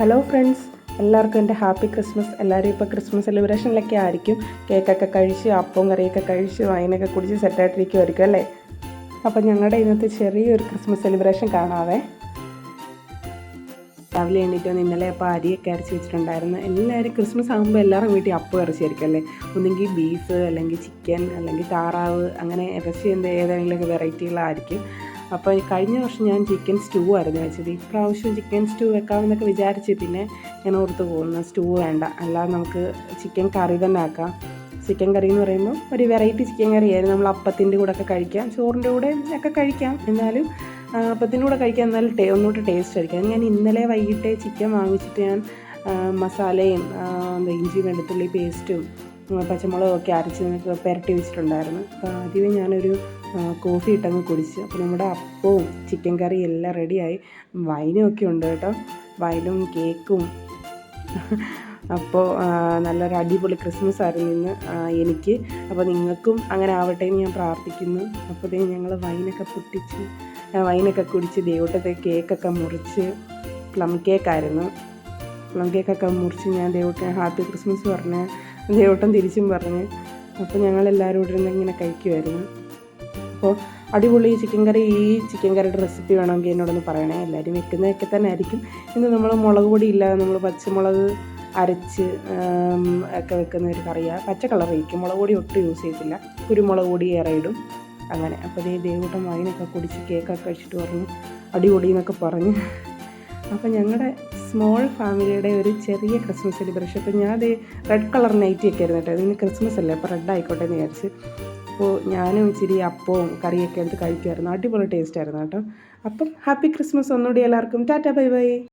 Hello friends, എല്ലാവർക്കും എൻ്റെ happy Christmas. എല്ലാവരും ഇപ്പോൾ ക്രിസ്മസ് സെലിബ്രേഷനിലൊക്കെ ആയിരിക്കും. കേക്കൊക്കെ കഴിച്ച് അപ്പവും കറിയൊക്കെ കഴിച്ച് വൈനൊക്കെ കുടിച്ച് സെറ്റായിട്ടിരിക്കുമായിരിക്കും അല്ലേ. അപ്പോൾ ഞങ്ങളുടെ ഇന്നത്തെ ചെറിയൊരു ക്രിസ്മസ് സെലിബ്രേഷൻ കാണാവേ. രാവിലെ എണീറ്റ് വന്ന് ഇന്നലെ അപ്പോൾ അരിയൊക്കെ അരച്ച് വെച്ചിട്ടുണ്ടായിരുന്നു. എല്ലാവരും ക്രിസ്മസ് ആകുമ്പോൾ എല്ലാവരും വീട്ടിൽ അപ്പം ഇറച്ചിയായിരിക്കും അല്ലേ. ഒന്നെങ്കിൽ ബീഫ് അല്ലെങ്കിൽ ചിക്കൻ അല്ലെങ്കിൽ താറാവ്, അങ്ങനെ ഇറച്ചി ഏതെങ്കിലും വെറൈറ്റികളായിരിക്കും. അപ്പോൾ കഴിഞ്ഞ വർഷം ഞാൻ ചിക്കൻ സ്റ്റൂ ആയിരുന്നു വെച്ചത്. ഇപ്രാവശ്യം ചിക്കൻ സ്റ്റൂ വെക്കാമെന്നൊക്കെ വിചാരിച്ച് പിന്നെ ഞാൻ ഓർത്ത് പോകുന്നു, സ്റ്റൂ വേണ്ട, അല്ലാതെ നമുക്ക് ചിക്കൻ കറി തന്നെ ആക്കാം. ചിക്കൻ കറി എന്ന് പറയുമ്പോൾ ഒരു വെറൈറ്റി ചിക്കൻ കറിയായിരുന്നു. നമ്മൾ അപ്പത്തിൻ്റെ കൂടെ ഒക്കെ കഴിക്കാം, ചോറിൻ്റെ കൂടെ ഒക്കെ കഴിക്കാം. എന്നാലും അപ്പത്തിൻ്റെ കൂടെ കഴിക്കാൻ എന്നാലും ഒന്നുകൂടെ ടേസ്റ്റ് ആയിരിക്കാം. ഞാൻ ഇന്നലെ വൈകിട്ട് ചിക്കൻ വാങ്ങിച്ചിട്ട് ഞാൻ മസാലയും ഇഞ്ചി വെളുത്തുള്ളി പേസ്റ്റും പച്ചമുളകൊക്കെ അരച്ച് പുരട്ടി വെച്ചിട്ടുണ്ടായിരുന്നു. അപ്പോൾ ആദ്യമേ ഞാനൊരു കോഫി ഇട്ടങ്ങ് കുടിച്ച്. അപ്പോൾ നമ്മുടെ അപ്പവും ചിക്കൻ കറിയും എല്ലാം റെഡിയായി. വൈനും ഒക്കെ ഉണ്ട് കേട്ടോ, വൈനും കേക്കും. അപ്പോൾ നല്ലൊരു അടിപൊളി ക്രിസ്മസ് ആയിരുന്നു ഇന്ന് എനിക്ക്. അപ്പോൾ നിങ്ങൾക്കും അങ്ങനെ ആവട്ടെ എന്ന് ഞാൻ പ്രാർത്ഥിക്കുന്നു. അപ്പോൾ ഞങ്ങൾ വൈനൊക്കെ പൊട്ടിച്ച് വൈനൊക്കെ കുടിച്ച് ദൈവത്തെ കേക്കൊക്കെ മുറിച്ച്, പ്ലം കേക്കായിരുന്നു. പ്ലം കേക്കൊക്കെ മുറിച്ച് ഞാൻ ദൈവത്തെ ഹാപ്പി ക്രിസ്മസ് പറഞ്ഞ് ദൈവട്ടം തിരിച്ചും പറഞ്ഞ്. അപ്പോൾ ഞങ്ങളെല്ലാവരും ഇവിടെ നിന്ന് ഇങ്ങനെ കഴിക്കുമായിരുന്നു. അപ്പോൾ അടിപൊളി ചിക്കൻ കറി. ഈ ചിക്കൻ കറിയുടെ റെസിപ്പി വേണമെങ്കിൽ എന്നോടൊന്ന് പറയണേ. എല്ലാവരും വെക്കുന്നതൊക്കെ തന്നെ ആയിരിക്കും. ഇന്ന് നമ്മൾ മുളക് പൊടി ഇല്ലാതെ നമ്മൾ പച്ചമുളക് അരച്ച് ഒക്കെ വെക്കുന്ന ഒരു കറിയാണ്. പച്ച കളർ വയ്ക്കും, മുളക് പൊടി ഒട്ടും യൂസ് ചെയ്യത്തില്ല, കുരുമുളക് പൊടി ഏറെ ഇടും അങ്ങനെ. അപ്പോൾ ദൈവട്ടം വൈനൊക്കെ കുടിച്ച് കേക്കൊക്കെ കഴിച്ചിട്ട് പറഞ്ഞു അടിപൊളി എന്നൊക്കെ പറഞ്ഞ്. അപ്പോൾ ഞങ്ങളുടെ സ്മോൾ ഫാമിലിയുടെ ഒരു ചെറിയ ക്രിസ്മസ് സെലിബ്രേഷൻ. അപ്പോൾ ഞാൻ റെഡ് കളർ നൈറ്റിയൊക്കെ ആയിരുന്നു കേട്ടോ. ഇതിന് ക്രിസ്മസ് അല്ലേ, അപ്പോൾ റെഡ് ആയിക്കോട്ടെ എന്ന് വിചാരിച്ച്. അപ്പോൾ ഞാനും ഇച്ചിരി അപ്പവും കറിയൊക്കെ എടുത്ത് കഴിക്കുമായിരുന്നു. അടിപൊളി ടേസ്റ്റ് ആയിരുന്നു കേട്ടോ. അപ്പം ഹാപ്പി ക്രിസ്മസ് ഒന്നുകൂടി എല്ലാവർക്കും. Tata bye bye.